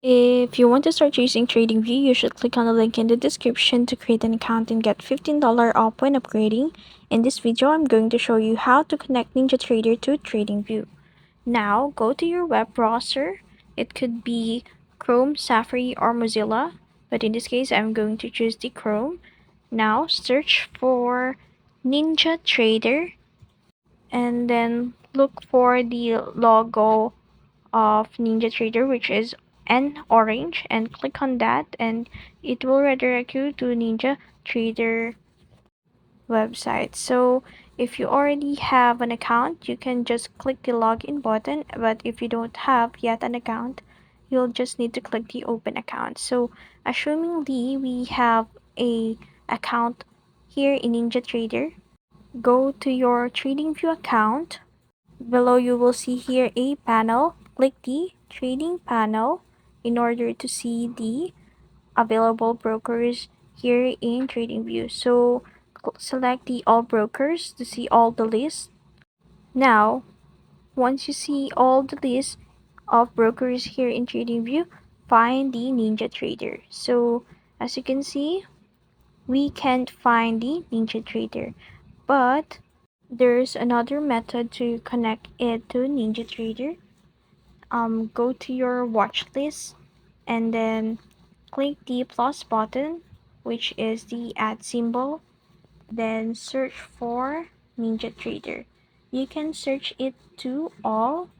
If you want to start using TradingView, you should click on the link in the description to create an account and get $15 off when upgrading. In this video, I'm going to show you how to connect NinjaTrader to TradingView. Now, go to your web browser. It could be Chrome, Safari, or Mozilla, but in this case, I'm going to choose the Chrome. Now, search for NinjaTrader and then look for the logo of NinjaTrader, which is an orange, and click on that and it will redirect you to NinjaTrader website. So if you already have an account, you can just click the login button, but if you don't have yet an account, you'll just need to click the open account. So assumingly we have a account here in NinjaTrader, go to your TradingView account. Below you will see here a panel. Click the trading panel in order to see the available brokers here in TradingView. So select the all brokers to see all the lists. Now, once you see all the lists of brokers here in TradingView, find the NinjaTrader. So as you can see, we can't find the NinjaTrader, but there's another method to connect it to NinjaTrader. Go to your watch list and then click the plus button, which is the add symbol. Then search for NinjaTrader. You can search it to all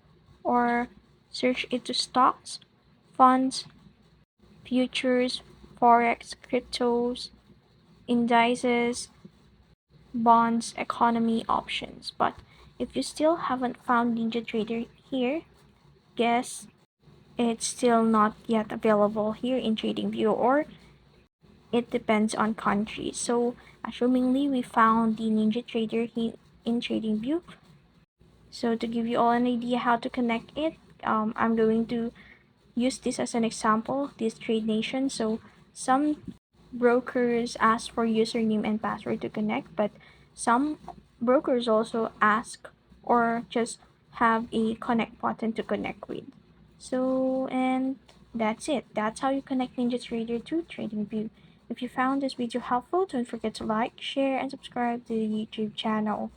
or search it to stocks, funds, futures, forex, cryptos, indices, bonds, economy options. But if you still haven't found NinjaTrader here, guess it's still not yet available here in TradingView, or it depends on country. So assumingly we found the NinjaTrader here in TradingView. So to give you all an idea how to connect it, I'm going to use this as an example, this Trade Nation. So some brokers ask for username and password to connect, but some brokers also ask or just have a connect button to connect with. So, and that's it. That's how you connect NinjaTrader to TradingView. If you found this video helpful, don't forget to like, share, and subscribe to the YouTube channel.